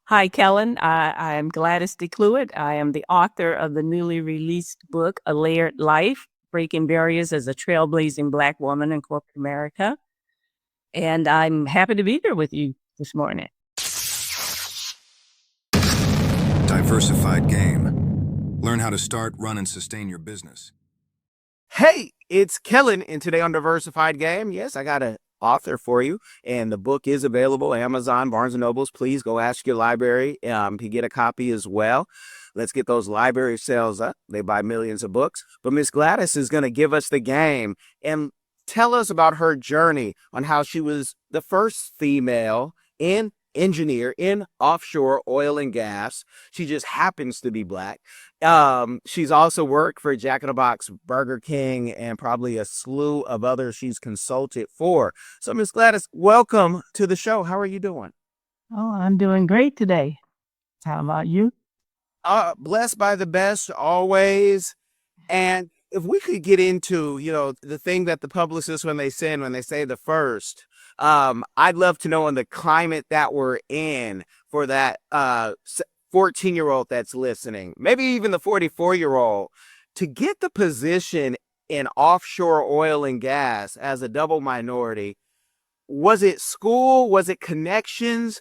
Hi, Kellen. I am Gladys DeClouet. I am the author of the newly released book, A Layered Life, Breaking Barriers as a Trailblazing Black Woman in Corporate America. And I'm happy to be here with you this morning. Diversified Game. Learn how to start, run, and sustain your business. Hey, it's Kellen, and today on Diversified Game, yes, I got an author for you, and the book is available, Amazon, Barnes & Nobles. Please go ask your library to get a copy as well. Let's get those library sales up. They buy millions of books. But Miss Gladys is going to give us the game and tell us about her journey on how she was the first female engineer in offshore oil and gas. She just happens to be Black. She's also worked for Jack in the Box, Burger King, and probably a slew of others she's consulted for. So, Miss Gladys, welcome to the show. How are you doing? Oh, I'm doing great today. How about you? Blessed by the best always. And if we could get into, the thing that the publicists, when they say the first, I'd love to know in the climate that we're in for that 14-year-old that's listening, maybe even the 44-year-old, to get the position in offshore oil and gas as a double minority. Was it school? Was it connections?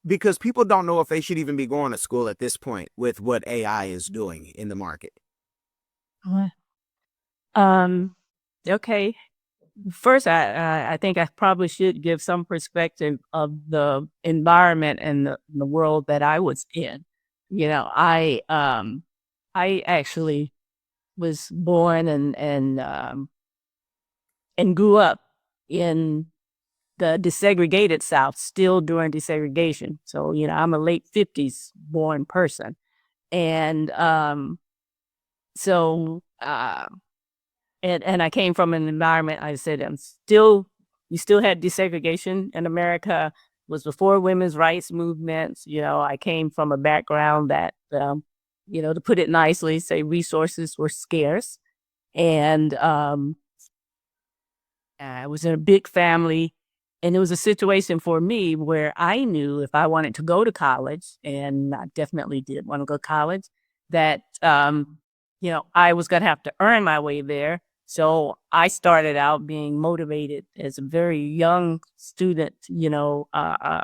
Because people don't know if they should even be going to school at this point with what AI is doing in the market. Okay. First, I think I probably should give some perspective of the environment and the world that I was in. I actually was born and grew up in the desegregated South, still during desegregation. So, I'm a late 50s born person. And so and I came from an environment, I said, you still had desegregation in America. It was before women's rights movements. I came from a background that, to put it nicely, say resources were scarce. And I was in a big family. And it was a situation for me where I knew if I wanted to go to college, and I definitely did want to go to college, that, I was going to have to earn my way there. So I started out being motivated as a very young student,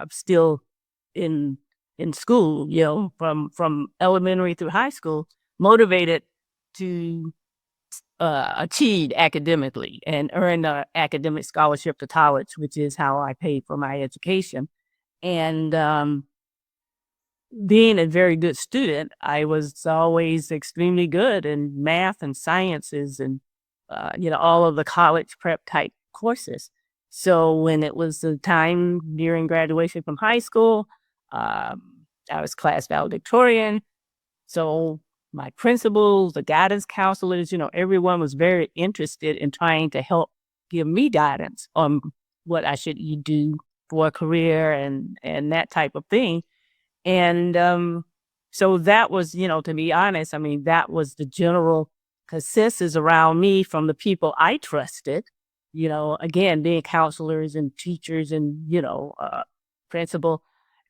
still in school, from elementary through high school, motivated to achieve academically and earn an academic scholarship to college, which is how I paid for my education. And being a very good student, I was always extremely good in math and sciences and, all of the college prep type courses. So when it was the time during graduation from high school, I was class valedictorian. So my principals, the guidance counselors, everyone was very interested in trying to help give me guidance on what I should do for a career and that type of thing. And so that was, to be honest, that was the general consensus around me from the people I trusted, again, being counselors and teachers and, principal.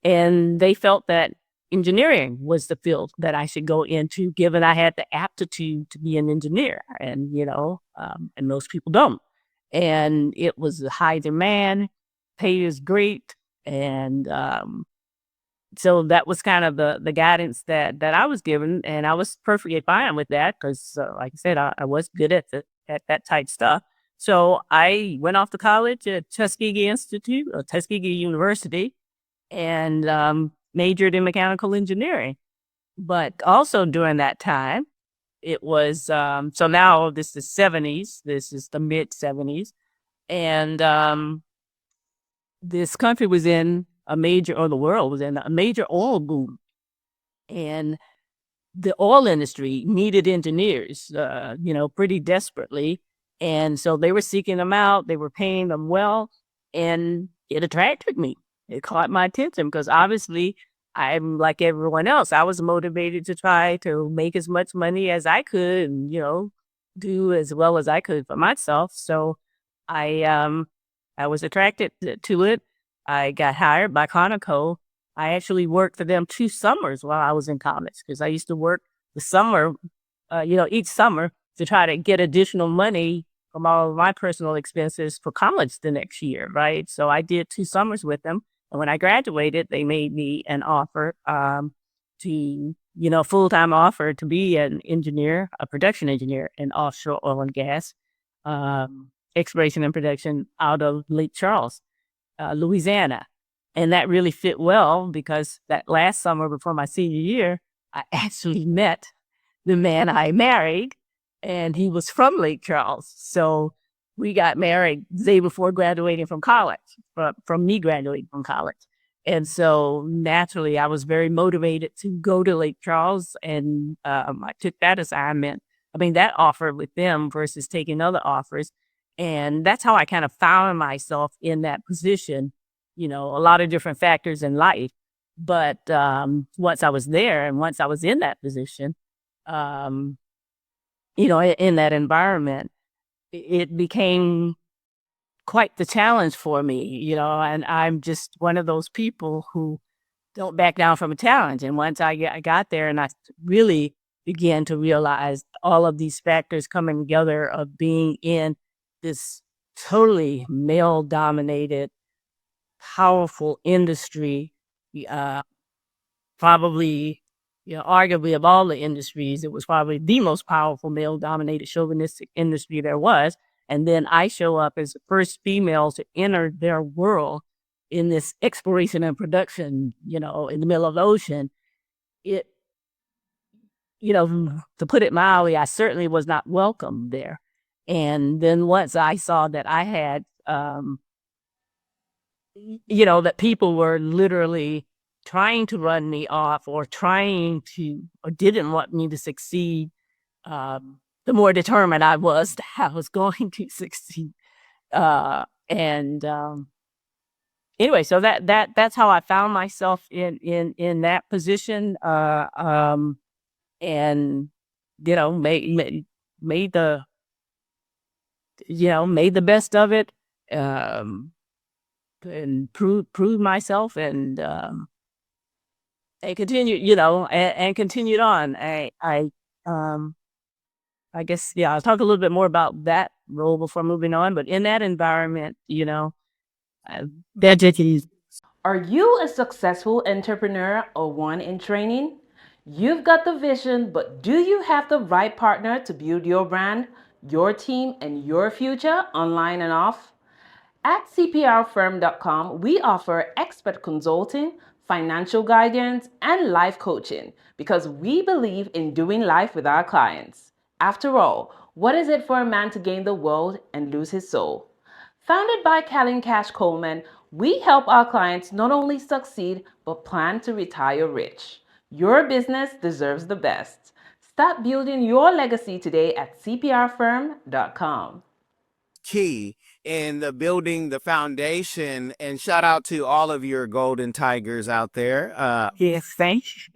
And they felt that engineering was the field that I should go into, given I had the aptitude to be an engineer. And, and most people don't. And it was a high demand, pay is great. And so that was kind of the guidance that I was given. And I was perfectly fine with that because, like I said, I was good at that type stuff. So I went off to college at Tuskegee University, and majored in mechanical engineering. But also during that time, it was, so now this is 70s, this is the mid 70s. And this country was in the world was in a major oil boom. And the oil industry needed engineers, pretty desperately. And so they were seeking them out, they were paying them well, and it attracted me. It caught my attention because obviously I'm like everyone else. I was motivated to try to make as much money as I could and, do as well as I could for myself. So I was attracted to it. I got hired by Conoco I actually worked for them 2 summers while I was in college because I used to work the summer, each summer to try to get additional money from all of my personal expenses for college the next year, right? So I did 2 summers with them. And when I graduated, they made me an offer full-time offer to be an engineer, a production engineer in offshore oil and gas, exploration and production out of Lake Charles, Louisiana. And that really fit well because that last summer before my senior year, I actually met the man I married, and he was from Lake Charles. So we got married the day before graduating from college, from me graduating from college. And so naturally, I was very motivated to go to Lake Charles, and I took that assignment. That offer with them versus taking other offers. And that's how I kind of found myself in that position, a lot of different factors in life. But once I was there and once I was in that position, in that environment, it became quite the challenge for me, and I'm just one of those people who don't back down from a challenge. And once I got there and I really began to realize all of these factors coming together of being in this totally male-dominated, powerful industry, probably, arguably of all the industries, it was probably the most powerful male-dominated chauvinistic industry there was. And then I show up as the first female to enter their world in this exploration and production, in the middle of the ocean. It, to put it mildly, I certainly was not welcome there. And then once I saw that I had, that people were literally trying to run me off or didn't want me to succeed, the more determined I was that I was going to succeed. Anyway, so that's how I found myself in that position, and made the best of it, and proved myself, and continued, and continued on. I guess, I'll talk a little bit more about that role before moving on. But in that environment, Are you a successful entrepreneur or one in training? You've got the vision, but do you have the right partner to build your brand, your team, and your future online and off? At CPRfirm.com, we offer expert consulting, financial guidance, and life coaching because we believe in doing life with our clients. After all, what is it for a man to gain the world and lose his soul? Founded by Kellen Coleman, we help our clients not only succeed, but plan to retire rich. Your business deserves the best. Start building your legacy today at CPRfirm.com. Key in the building the foundation, and shout out to all of your golden tigers out there. Yes, thanks.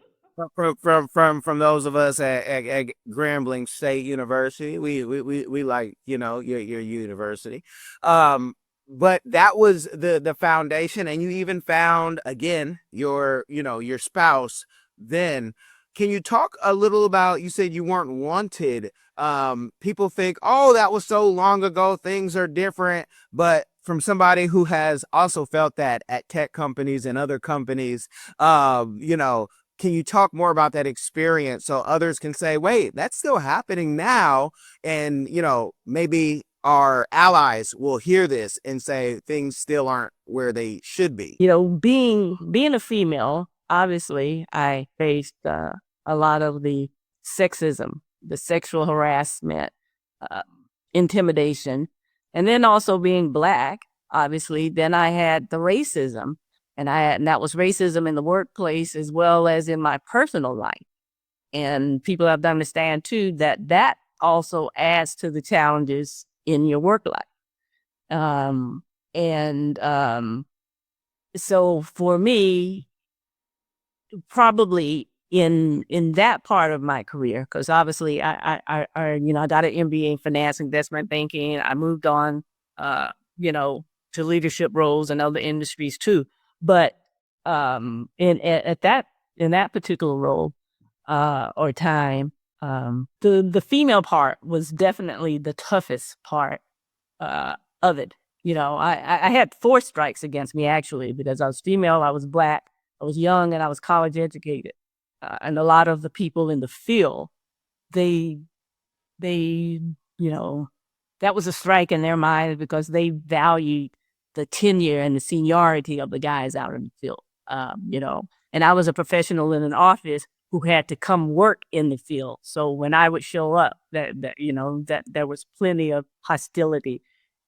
From those of us at Grambling State University, we like, your university. But that was the foundation, and you even found again your spouse then. Can you talk a little about, you said you weren't wanted. People think, oh, that was so long ago, things are different. But from somebody who has also felt that at tech companies and other companies, can you talk more about that experience so others can say, wait, that's still happening now? And, maybe our allies will hear this and say things still aren't where they should be. Being a female, obviously, I faced a lot of the sexism, the sexual harassment, intimidation, and then also being Black, obviously, then I had the racism, and that was racism in the workplace as well as in my personal life. And people have to understand too that also adds to the challenges in your work life. So for me, probably in that part of my career, because obviously I got an MBA in finance, investment banking. I moved on, to leadership roles in other industries too. But In that particular role, or time, the female part was definitely the toughest part, of it. I had 4 strikes against me actually, because I was female, I was Black, I was young, and I was college educated. And a lot of the people in the field, they, they, you know, that was a strike in their mind because they valued the tenure and the seniority of the guys out in the field. And I was a professional in an office who had to come work in the field. So when I would show up, that there was plenty of hostility,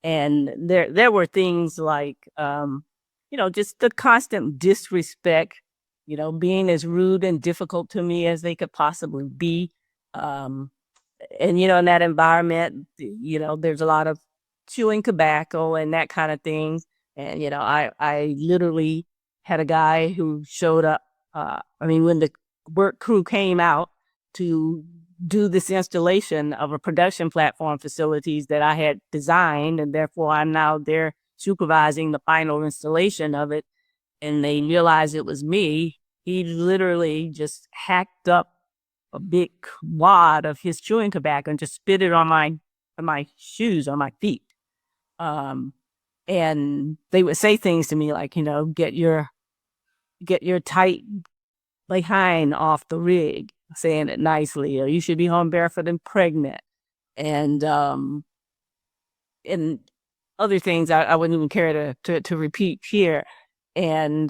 and there were things like, just the constant disrespect, being as rude and difficult to me as they could possibly be. And in that environment, there's a lot of chewing tobacco and that kind of thing. And I literally had a guy who showed up. When the work crew came out to do this installation of a production platform facilities that I had designed, and therefore I'm now there supervising the final installation of it, and they realized it was me. He literally just hacked up a big wad of his chewing tobacco and just spit it on my shoes, on my feet. And they would say things to me like, get your tight behind off the rig, saying it nicely, or you should be home barefoot and pregnant. And other things I wouldn't even care to repeat here. And,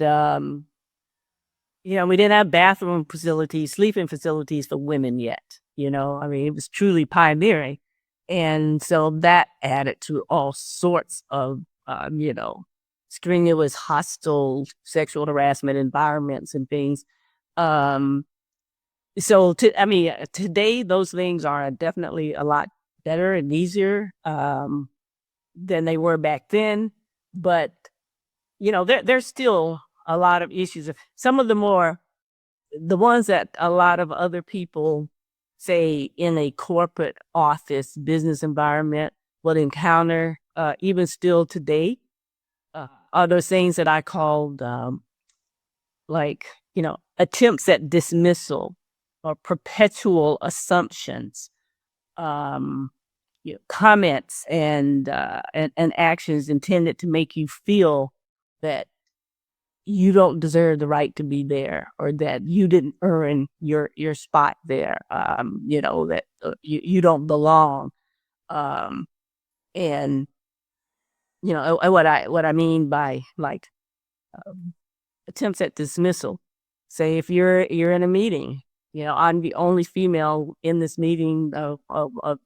we didn't have bathroom facilities, sleeping facilities for women yet. It was truly pioneering. And so that added to all sorts of, strenuous, hostile sexual harassment environments and things. Today those things are definitely a lot better and easier than they were back then. But, there's still a lot of issues. Some of the ones that a lot of other people say in a corporate office business environment will encounter, even still today, are those things that I called, attempts at dismissal or perpetual assumptions, comments and actions intended to make you feel that you don't deserve the right to be there, or that you didn't earn your spot there, that you don't belong. And, what I mean by attempts at dismissal. Say if you're in a meeting, I'm the only female in this meeting of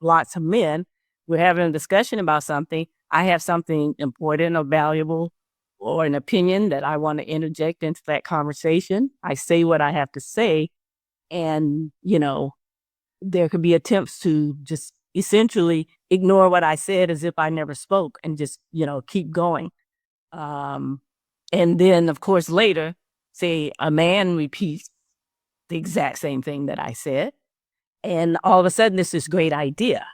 lots of men. We're having a discussion about something. I have something important or valuable or an opinion that I want to interject into that conversation. I say what I have to say. And, there could be attempts to just essentially ignore what I said as if I never spoke and just, keep going. And then, of course, later, say a man repeats the exact same thing that I said. And all of a sudden, it's this great idea.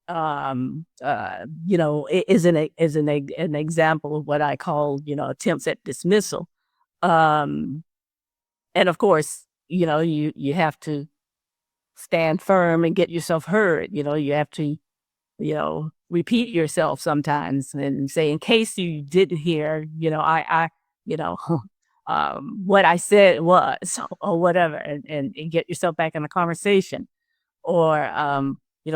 It is an example of what I call, attempts at dismissal. And of course, you have to stand firm and get yourself heard. You have to, repeat yourself sometimes and say, in case you didn't hear, what I said was, or whatever, and get yourself back in the conversation. Or,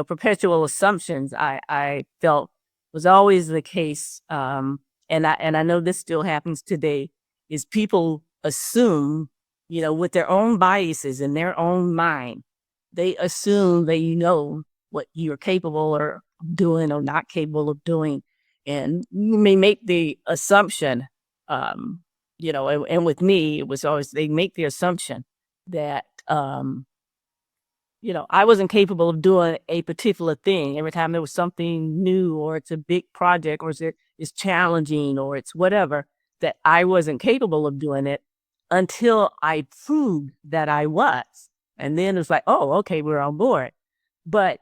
perpetual assumptions, I felt was always the case. And I know this still happens today, is people assume, with their own biases in their own mind, they assume they know what you're capable of doing or not capable of doing. And you may make the assumption, and with me, it was always, they make the assumption that, I wasn't capable of doing a particular thing. Every time there was something new, or it's a big project, or it's challenging, or it's whatever, that I wasn't capable of doing it until I proved that I was. And then it's like, oh, okay, we're on board. But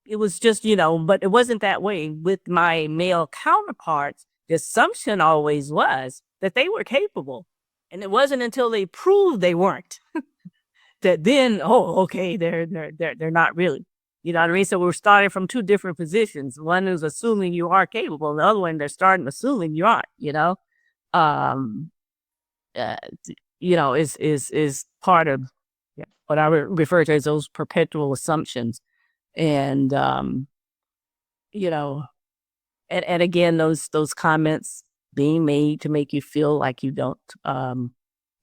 it was just, but it wasn't that way with my male counterparts. The assumption always was that they were capable. And it wasn't until they proved they weren't that then, okay, they're not really. You know what I mean? So we're starting from two different positions. One is assuming you are capable. The other one, they're starting assuming you aren't, um, uh, is part of what I refer to as those perpetual assumptions. And, you know, and again, those comments being made to make you feel like you don't,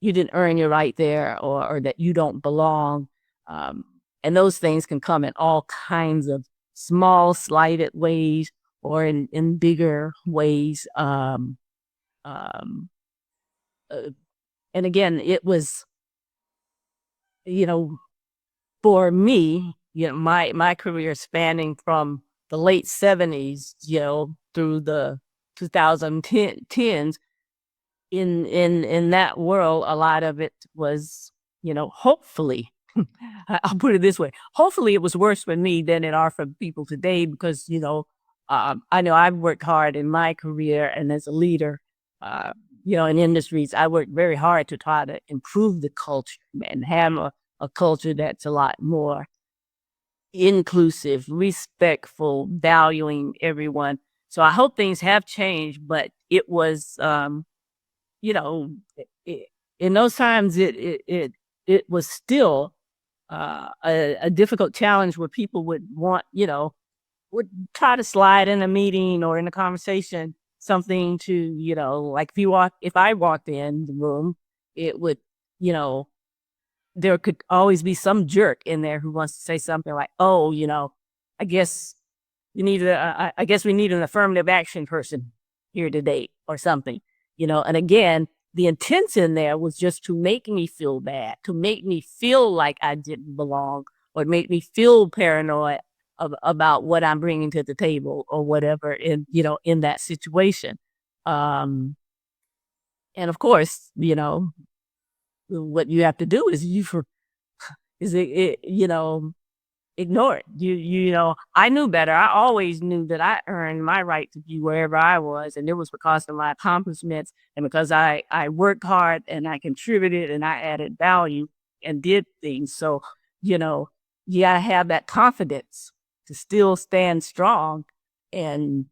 you didn't earn your right there, or that you don't belong. And those things can come in all kinds of small, slighted ways, or in bigger ways. Um, and again, it was, for me, my career spanning from the late 70s, through the 2010s, in that world, a lot of it was, hopefully, I'll put it this way, hopefully it was worse for me than it are for people today, because, I know I've worked hard in my career, and as a leader, in industries, I worked very hard to try to improve the culture and have a culture that's a lot more inclusive, respectful, valuing everyone. So I hope things have changed, but it was, in those times, it was still a difficult challenge where people would want, would try to slide in a meeting or in a conversation something to, like if I walked in the room, it would, there could always be some jerk in there who wants to say something like, oh, I guess I guess we need an affirmative action person here today, or something, and again, the intent in there was just to make me feel bad, to make me feel like I didn't belong, or make me feel paranoid about what I'm bringing to the table, or whatever, in that situation. And of course, what you have to do is ignore it. I knew better. I always knew that I earned my right to be wherever I was, and it was because of my accomplishments, and because I worked hard, and I contributed, and I added value and did things. So, I have that confidence to still stand strong and,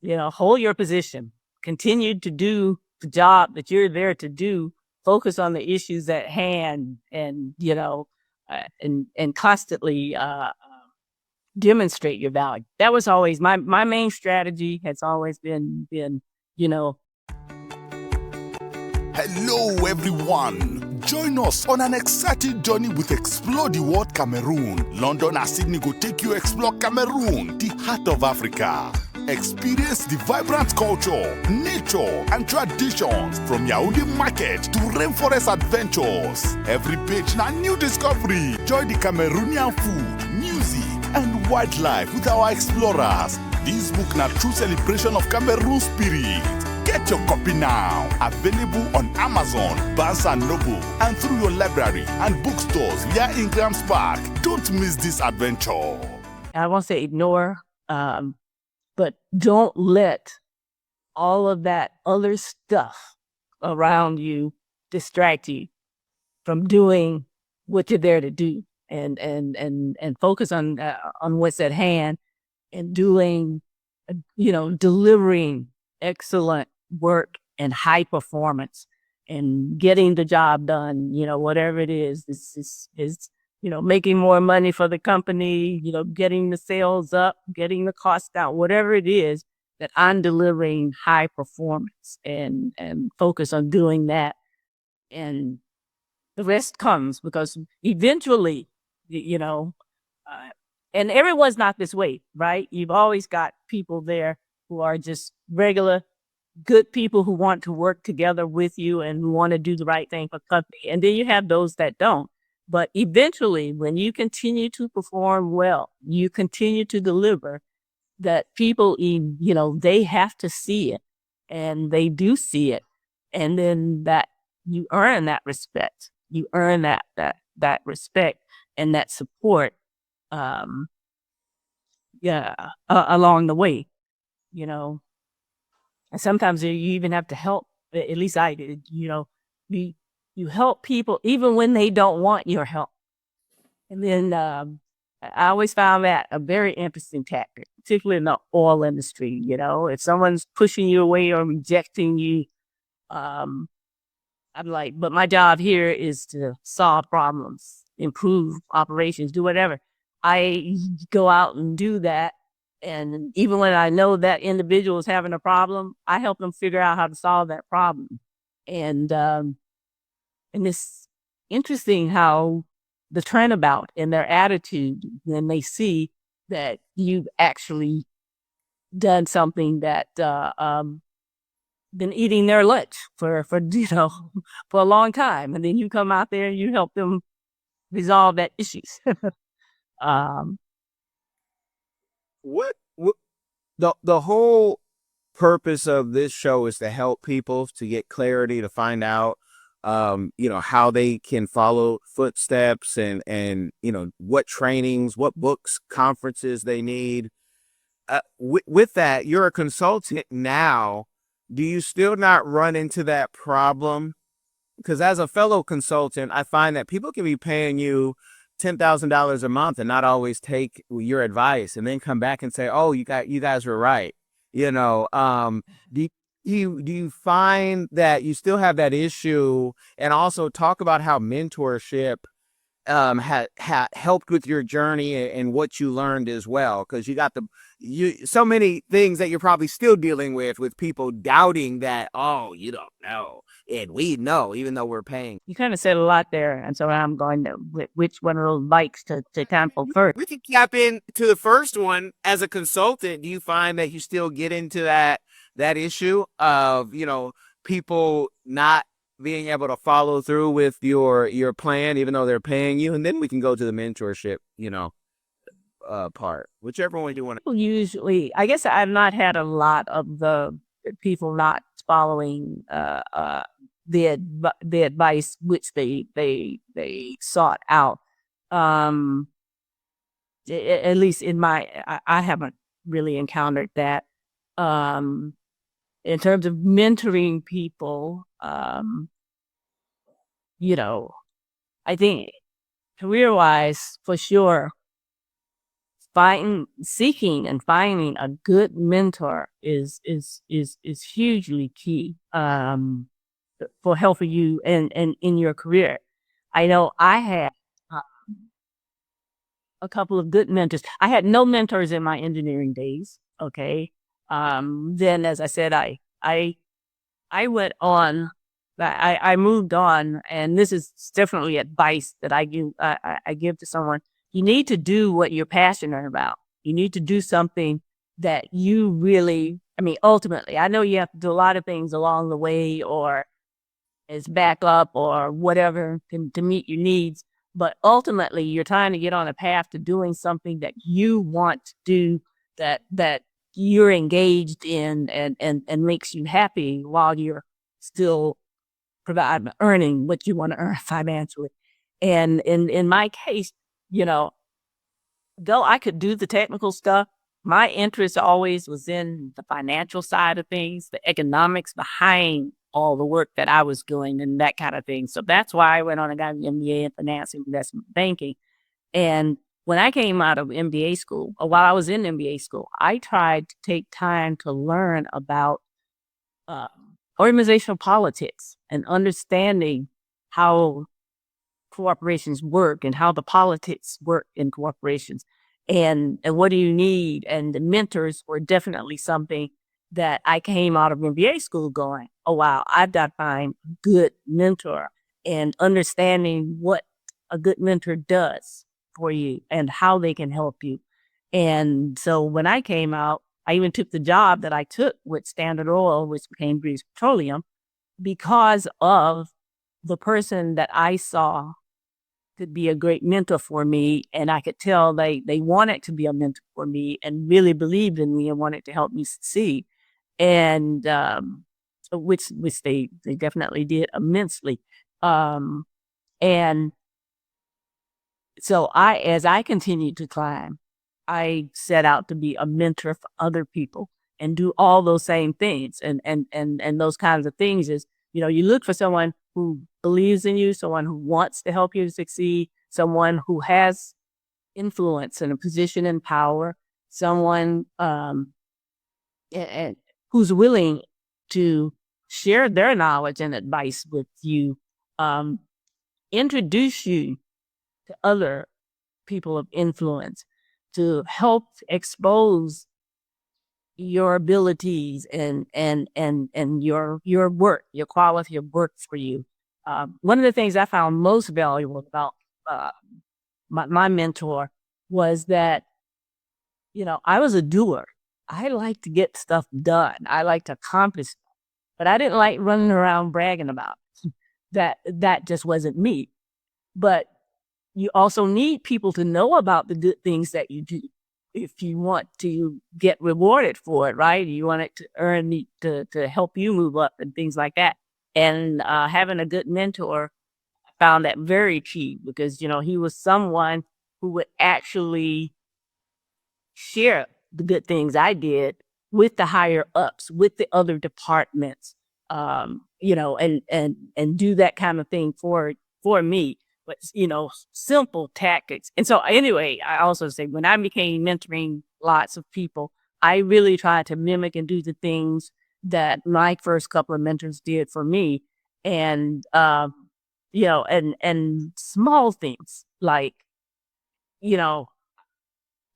hold your position, continue to do the job that you're there to do, focus on the issues at hand, and, and constantly demonstrate your value. That was always my main strategy, has always been, Hello, everyone. Join us on an exciting journey with Explore the World Cameroon. London and Sydney go take you explore Cameroon, the heart of Africa. Experience the vibrant culture, nature, and traditions from Yaoundé market to rainforest adventures. Every page na new discovery. Join the Cameroonian food, music, and wildlife with our explorers. This book na true celebration of Cameroon spirit. Get your copy now. Available on Amazon, Barnes & Noble, and through your library and bookstores via Ingram's Park. Don't miss this adventure. I won't say ignore, but don't let all of that other stuff around you distract you from doing what you're there to do, and focus on what's at hand, and doing, delivering excellent work and high performance, and getting the job done, whatever it is. This is making more money for the company, getting the sales up, getting the cost down, whatever it is, that I'm delivering high performance, and focus on doing that. And the rest comes, because eventually, and everyone's not this way, right? You've always got people there who are just regular, good people who want to work together with you and who want to do the right thing for the company. And then you have those that don't. But eventually, when you continue to perform well, you continue to deliver, that people, they have to see it, and they do see it. And then that you earn that respect. You earn that respect and that support, along the way, And sometimes you even have to help At least I did. You you help people even when they don't want your help. And then I always found that a very interesting tactic, particularly in the oil industry. If someone's pushing you away or rejecting you, um, I'm like, but my job here is to solve problems, improve operations, do whatever. I go out and do that. And even when I know that individual is having a problem, I help them figure out how to solve that problem. And it's interesting how the turnabout in their attitude when they see that you've actually done something that been eating their lunch for for a long time, and then you come out there and you help them resolve that issues. um, What the whole purpose of this show is to help people to get clarity, to find out how they can follow footsteps and what trainings, what books, conferences they need. With that, you're a consultant now. Do you still not run into that problem? Because as a fellow consultant, I find that people can be paying you $10,000 a month and not always take your advice, and then come back and say, "Oh, you guys were right." Do you find that you still have that issue? And also talk about how mentorship had helped with your journey and what you learned as well, because you got so many things that you're probably still dealing with people doubting that, "Oh, you don't know, and we know," even though we're paying. you kind of said a lot there, and so I'm going to which one of those bikes to tackle first. We can tap into the first one. As a consultant, do you find that you still get into that issue of people not being able to follow through with your plan, even though they're paying you? And then we can go to the mentorship, part, whichever one you want. Usually, I guess I've not had a lot of the people not following the advice which they sought out. At least in I haven't really encountered that. In terms of mentoring people, I think career-wise, for sure, seeking and finding a good mentor is hugely key for helping you in your career. I know I had a couple of good mentors. I had no mentors in my engineering days. Okay. Then, as I said, I went on. I moved on, and this is definitely advice that I give to someone. You need to do what you're passionate about. You need to do something that you really, ultimately, I know you have to do a lot of things along the way or as backup or whatever to meet your needs. But ultimately, you're trying to get on a path to doing something that you want to do, that you're engaged in and makes you happy while you're still earning what you want to earn financially. And in my case, though I could do the technical stuff, my interest always was in the financial side of things, the economics behind all the work that I was doing and that kind of thing. So that's why I went on and got an MBA in finance and investment banking. And when I came out of MBA school, or while I was in MBA school, I tried to take time to learn about organizational politics and understanding how corporations work and how the politics work in corporations and what do you need. And the mentors were definitely something that I came out of MBA school going, "Oh, wow, I've got to find a good mentor," and understanding what a good mentor does for you and how they can help you. And so when I came out, I even took the job that I took with Standard Oil, which became British Petroleum, because of the person that I saw could be a great mentor for me. And I could tell they wanted to be a mentor for me and really believed in me and wanted to help me succeed. And which they definitely did immensely. And so as I continued to climb, I set out to be a mentor for other people. and do all those same things. And those kinds of things is, you look for someone who believes in you, someone who wants to help you to succeed, someone who has influence and a position in power, someone and who's willing to share their knowledge and advice with you, introduce you to other people of influence, to help expose your abilities and your work, your quality of work for you. One of the things I found most valuable about my mentor was that, I was a doer. I like to get stuff done. I like to accomplish stuff, but I didn't like running around bragging about it. That just wasn't me. But you also need people to know about the good things that you do if you want to get rewarded for it, right? You want it to earn to help you move up and things like that. And having a good mentor, I found that very key because, he was someone who would actually share the good things I did with the higher ups, with the other departments, and do that kind of thing for me. But, simple tactics. And so anyway, I also say when I became mentoring lots of people, I really tried to mimic and do the things that my first couple of mentors did for me. And, and small things like,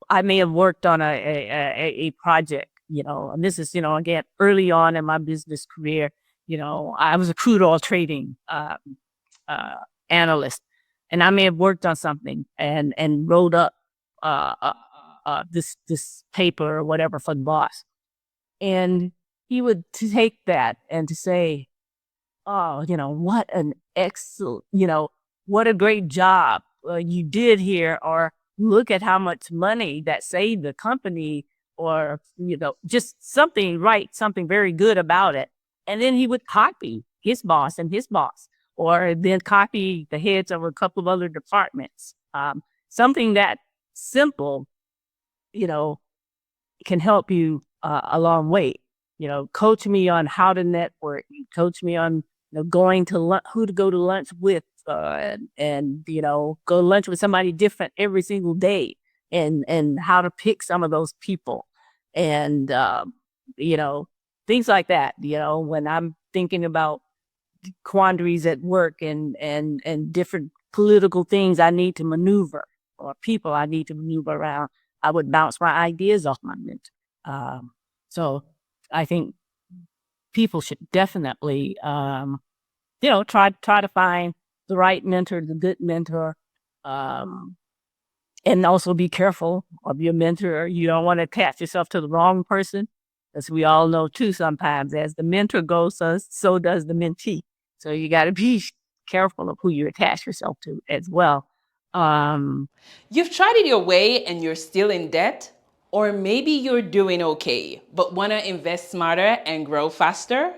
I may have worked on a project, and this is, again, early on in my business career, I was a crude oil trading analyst. And I may have worked on something and wrote up this paper or whatever for the boss. And he would take that and to say, oh, what an excellent, what a great job you did here, or look at how much money that saved the company, or, just something very good about it. And then he would copy his boss and his boss, or then copy the heads of a couple of other departments. Something that simple, can help you a long way. Coach me on how to network, coach me on going to who to go to lunch with, and go to lunch with somebody different every single day, and how to pick some of those people, and things like that. When I'm thinking about quandaries at work and different political things I need to maneuver, or people I need to maneuver around, I would bounce my ideas off my mentor. So I think people should definitely, try to find the right mentor, the good mentor, and also be careful of your mentor. You don't want to attach yourself to the wrong person, as we all know too. Sometimes, as the mentor goes, so does the mentee. So you got to be careful of who you attach yourself to as well. You've tried it your way and you're still in debt, or maybe you're doing okay, but want to invest smarter and grow faster?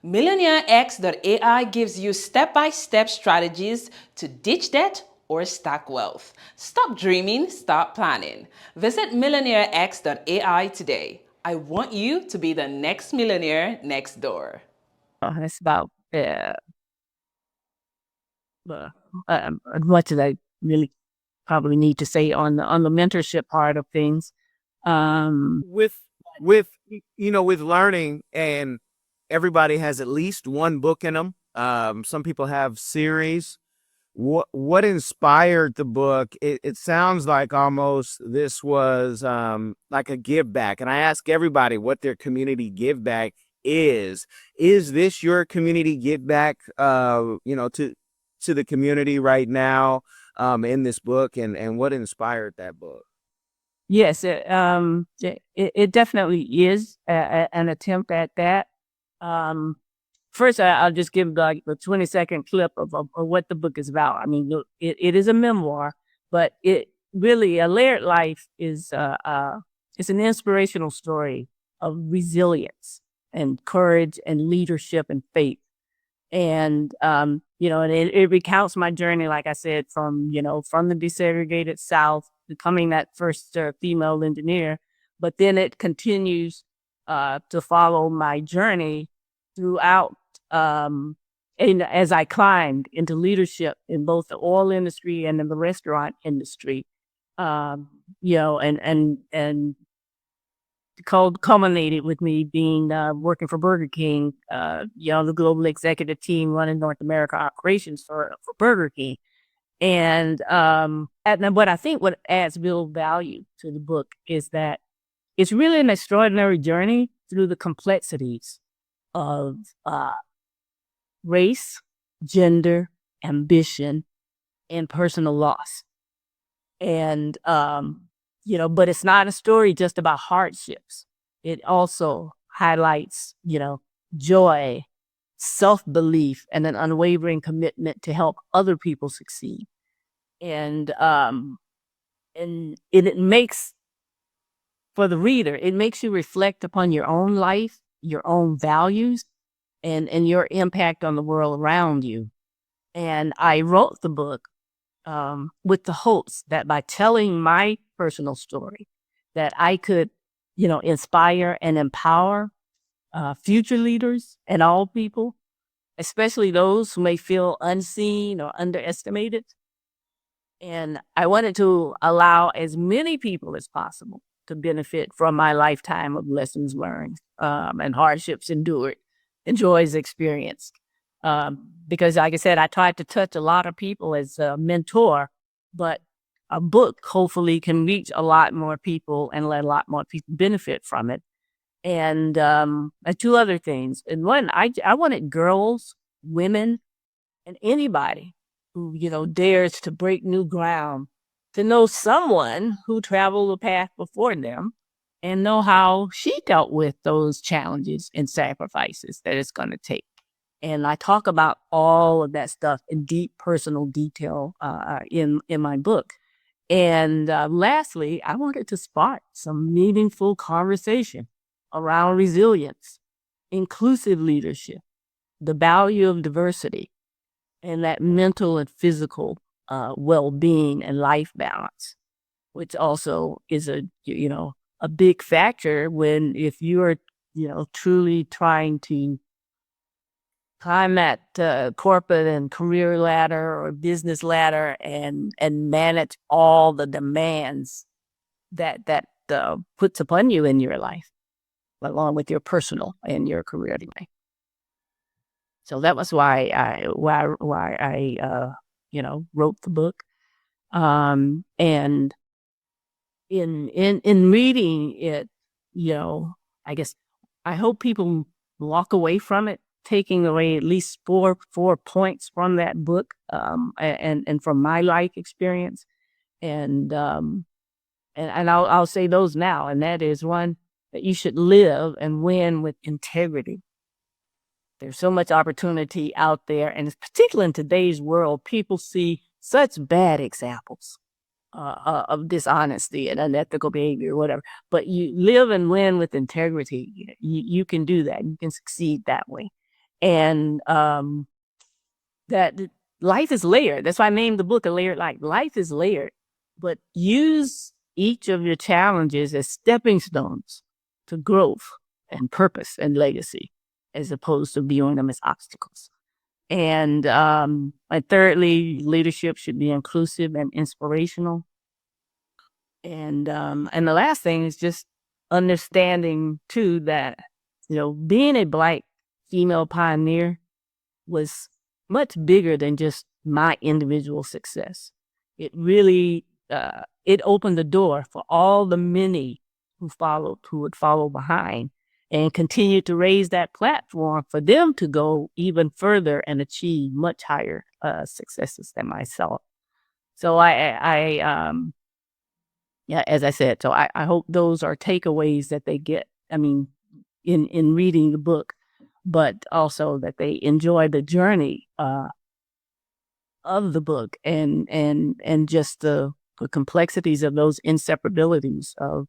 MillionaireX.ai gives you step-by-step strategies to ditch debt or stack wealth. Stop dreaming, start planning. Visit MillionaireX.ai today. I want you to be the next millionaire next door. That's about much as I really probably need to say on the mentorship part of things. With learning, and everybody has at least one book in them. Some people have series. What inspired the book? It sounds like almost this was like a give back. And I ask everybody what their community give back is. Is this your community give back, to the community right now, in this book, and what inspired that book? Yes, it definitely is an attempt at that. First, I'll just give like the 20-second clip of what the book is about. I mean, look, it is a memoir, but it really, A Layered Life is it's an inspirational story of resilience and courage and leadership and faith. And, and it recounts my journey, like I said, from the desegregated South, becoming that first female engineer. But then it continues to follow my journey throughout, and as I climbed into leadership in both the oil industry and in the restaurant industry, and culminated with me being working for Burger King, the global executive team running North America operations for Burger King. And what I think what adds real value to the book is that it's really an extraordinary journey through the complexities of race, gender, ambition, and personal loss. And, but it's not a story just about hardships. It also highlights, joy, self-belief, and an unwavering commitment to help other people succeed. And it makes, for the reader, it makes you reflect upon your own life, your own values, and your impact on the world around you. And I wrote the book with the hopes that by telling my personal story, that I could, inspire and empower future leaders and all people, especially those who may feel unseen or underestimated. And I wanted to allow as many people as possible to benefit from my lifetime of lessons learned and hardships endured and joys experienced. Because like I said, I tried to touch a lot of people as a mentor, but a book hopefully can reach a lot more people and let a lot more people benefit from it. And two other things. And one, I wanted girls, women, and anybody who, dares to break new ground to know someone who traveled the path before them and know how she dealt with those challenges and sacrifices that it's going to take. And I talk about all of that stuff in deep personal detail in my book. And lastly, I wanted to spark some meaningful conversation around resilience, inclusive leadership, the value of diversity, and that mental and physical well-being and life balance, which also is a big factor if you are, truly trying to climb that corporate and career ladder or business ladder and manage all the demands that puts upon you in your life, along with your personal and your career life. So that was why I wrote the book. And in reading it, I guess I hope people walk away from it taking away at least four points from that book, and from my life experience. And I'll say those now. And that is one, that you should live and win with integrity. There's so much opportunity out there, and particularly in today's world, people see such bad examples of dishonesty and unethical behavior or whatever. But you live and win with integrity. You can do that. You can succeed that way. And that life is layered. That's why I named the book A Layered Life. Life is layered, but use each of your challenges as stepping stones to growth and purpose and legacy, as opposed to viewing them as obstacles. And thirdly, leadership should be inclusive and inspirational. And the last thing is just understanding too that, being a Black female pioneer was much bigger than just my individual success. It really, it opened the door for all the many who would follow behind, and continue to raise that platform for them to go even further and achieve much higher successes than myself. So as I said, so I hope those are takeaways that they get, in reading the book, but also that they enjoy the journey of the book and just the complexities of those inseparabilities of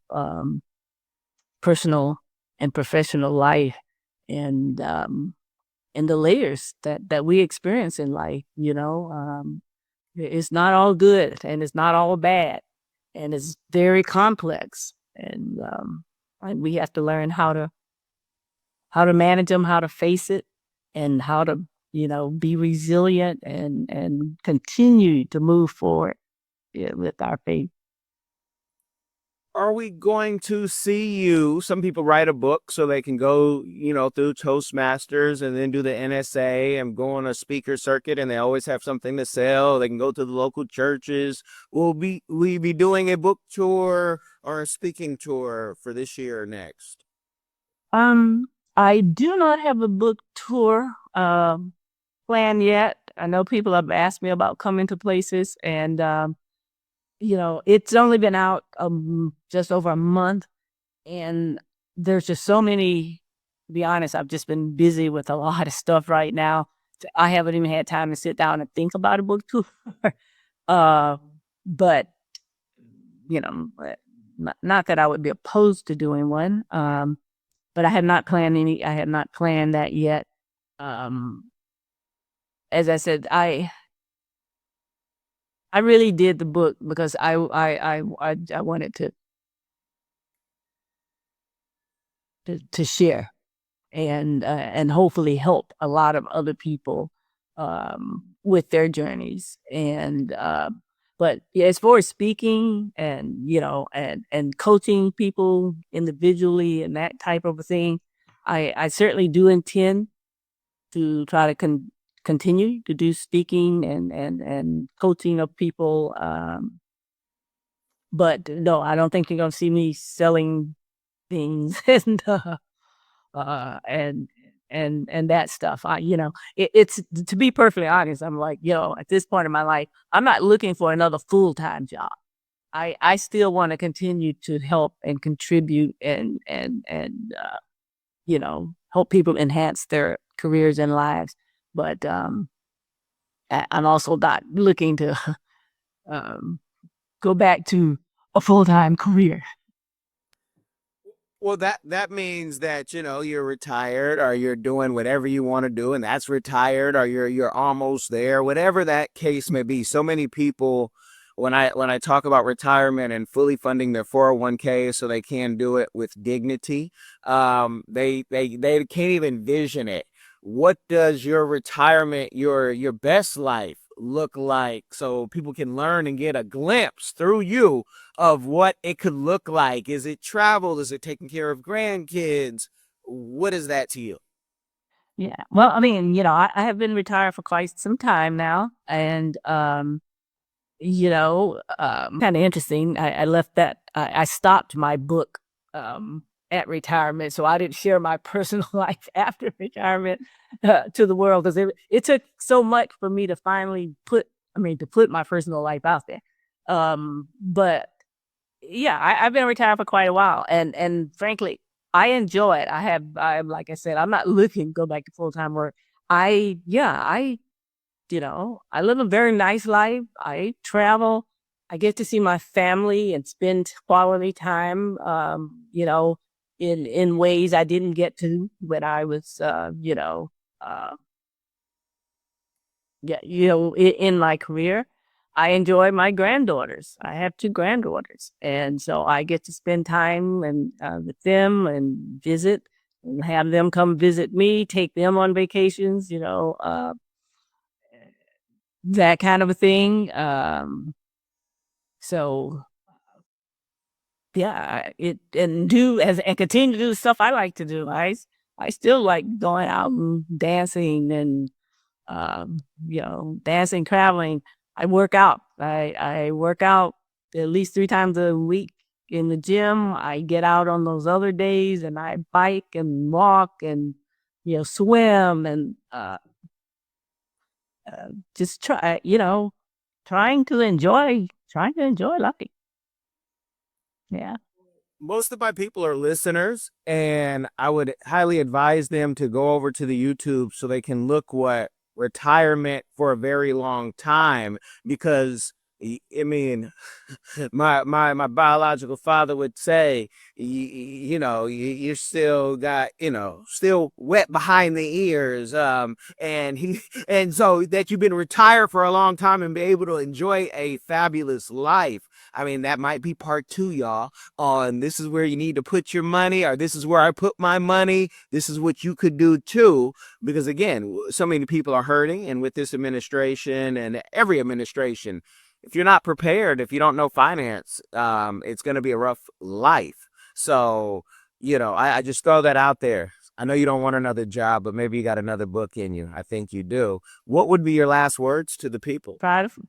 personal and professional life, and the layers that we experience in life. It's not all good and it's not all bad, and it's very complex, and we have to learn how to how to manage them, how to face it, and how to, be resilient and continue to move forward with our faith. Are we going to see you? Some people write a book so they can go, through Toastmasters and then do the NSA and go on a speaker circuit, and they always have something to sell. They can go to the local churches. Will we be doing a book tour or a speaking tour for this year or next? I do not have a book tour planned yet. I know people have asked me about coming to places, and it's only been out just over a month, and there's just so many. To be honest, I've just been busy with a lot of stuff right now. I haven't even had time to sit down and think about a book tour. But not that I would be opposed to doing one. But I had not planned any. I had not planned that yet. As I said, I really did the book because I wanted to share and hopefully help a lot of other people with their journeys. And but yeah, as far as speaking and and coaching people individually and that type of a thing, I certainly do intend to try to continue to do speaking and coaching of people. But no, I don't think you're gonna see me selling things and that stuff. It's to be perfectly honest, I'm like, at this point in my life, I'm not looking for another full-time job. I still want to continue to help and contribute and help people enhance their careers and lives. But I'm also not looking to go back to a full-time career. Well, that means that, you're retired, or you're doing whatever you want to do, and that's retired, or you're almost there, whatever that case may be. So many people, when I talk about retirement and fully funding their 401k so they can do it with dignity, they can't even envision it. What does your retirement, your best life look like, so people can learn and get a glimpse through you of what it could look like? Is it travel? Is it taking care of grandkids? What is that to you? Yeah. Well, I mean, I have been retired for quite some time now, and kind of interesting. I left that. I stopped my book at retirement, so I didn't share my personal life after retirement to the world, because it took so much for me to finally put my personal life out there. But yeah, I've been retired for quite a while, and frankly, I enjoy it. I'm like I said, I'm not looking to go back to full-time work. I live a very nice life. I travel. I get to see my family and spend quality time, in ways I didn't get to when I was, in my career. I enjoy my granddaughters. I have 2 granddaughters, and so I get to spend time and with them and visit and have them come visit me, take them on vacations, that kind of a thing. So yeah, and continue to do the stuff I like to do. I still like going out and dancing and dancing, traveling. I work out. I work out at least 3 times a week in the gym. I get out on those other days and I bike and walk and swim and just trying to enjoy life. Yeah. Most of my people are listeners, and I would highly advise them to go over to the YouTube so they can look what retirement for a very long time, because I mean, my biological father would say, you're still got, still wet behind the ears. And so that you've been retired for a long time and be able to enjoy a fabulous life. I mean, that might be part 2, y'all, on this is where you need to put your money, or this is where I put my money. This is what you could do too. Because again, so many people are hurting, and with this administration and every administration, if you're not prepared, if you don't know finance, it's going to be a rough life. So, I just throw that out there. I know you don't want another job, but maybe you got another book in you. I think you do. What would be your last words to the people?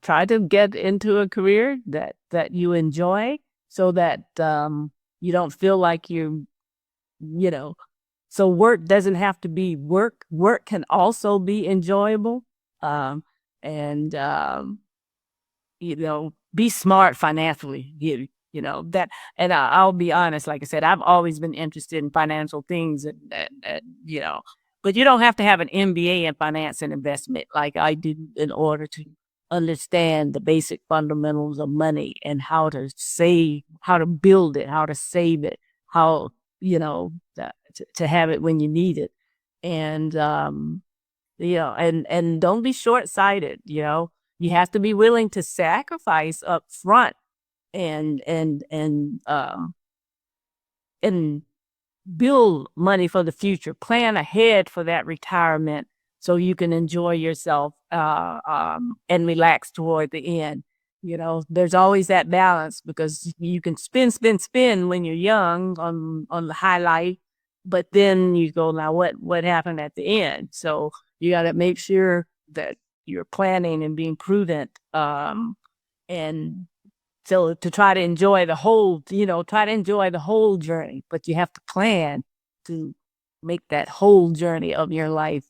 Try to get into a career that you enjoy, so that you don't feel like so work doesn't have to be work. Work can also be enjoyable. And be smart financially. That, and I'll be honest, like I said, I've always been interested in financial things, but you don't have to have an MBA in finance and investment like I did in order to understand the basic fundamentals of money and how to save, how to build it, how to save it, how, to have it when you need it. And, and don't be short-sighted, You have to be willing to sacrifice up front and build money for the future. Plan ahead for that retirement so you can enjoy yourself and relax toward the end. There's always that balance, because you can spend when you're young on the high life, but then you go, now what happened at the end? So you got to make sure that you're planning and being prudent, and so to try to enjoy the whole journey, but you have to plan to make that whole journey of your life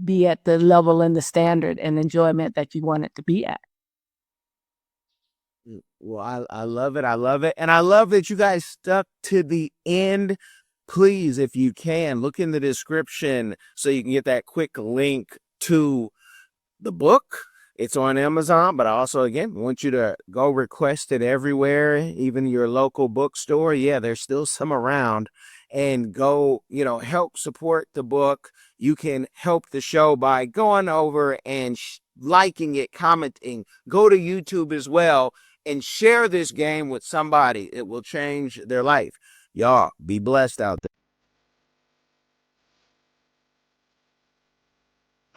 be at the level and the standard and enjoyment that you want it to be at. Well, I love it. I love it. And I love that you guys stuck to the end. Please, if you can, look in the description so you can get that quick link to the book. It's on Amazon, but I also, again, want you to go request it everywhere, even your local bookstore. Yeah, there's still some around. And go, help support the book. You can help the show by going over and liking it, commenting. Go to YouTube as well and share this game with somebody. It will change their life. Y'all, be blessed out there.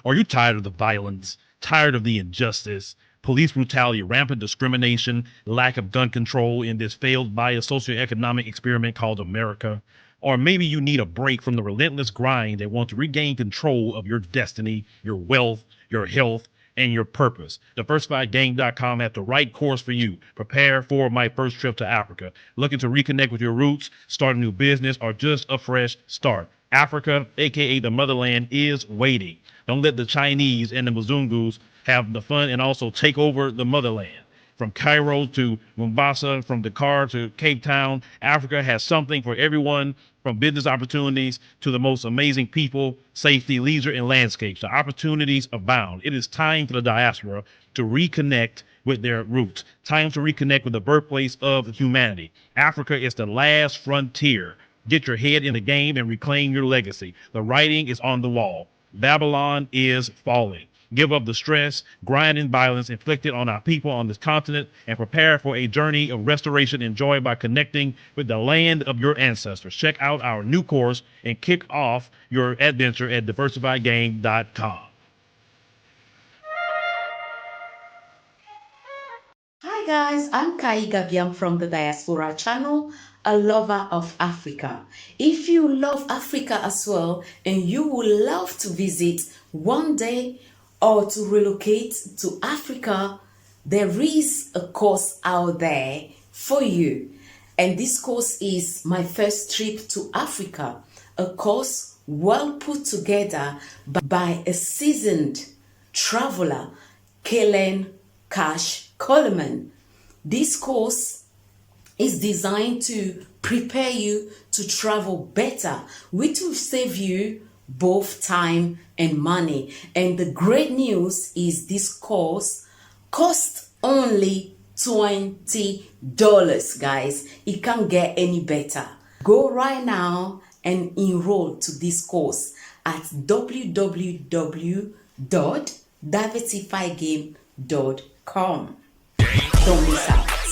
Are you tired of the violence, tired of the injustice, police brutality, rampant discrimination, lack of gun control in this failed biased socioeconomic experiment called America? Or maybe you need a break from the relentless grind that wants to regain control of your destiny, your wealth, your health, and your purpose. DiversifiedGame.com has the right course for you. Prepare for my first trip to Africa. Looking to reconnect with your roots, start a new business, or just a fresh start. Africa, aka the motherland, is waiting. Don't let the Chinese and the Mzungus have the fun and also take over the motherland. From Cairo to Mombasa, from Dakar to Cape Town, Africa has something for everyone, from business opportunities to the most amazing people, safety, leisure, and landscapes. The opportunities abound. It is time for the diaspora to reconnect with their roots. Time to reconnect with the birthplace of humanity. Africa is the last frontier. Get your head in the game and reclaim your legacy. The writing is on the wall. Babylon is falling. Give up the stress, grind, and violence inflicted on our people on this continent, and prepare for a journey of restoration enjoyed by connecting with the land of your ancestors. Check out our new course and kick off your adventure at diversifiedgame.com. Hi guys, I'm Kai Gabiam from the Diaspora Channel, a lover of Africa. If you love Africa as well and you would love to visit one day or to relocate to Africa, there is a course out there for you. And this course is My First Trip to Africa, a course well put together by a seasoned traveler, Kellen Coleman. This course is designed to prepare you to travel better, which will save you both time and money. And the great news is this course costs Only $20, guys. It can't get any better. Go right now and enroll to this course at www.diversifydgame.com. Don't miss out.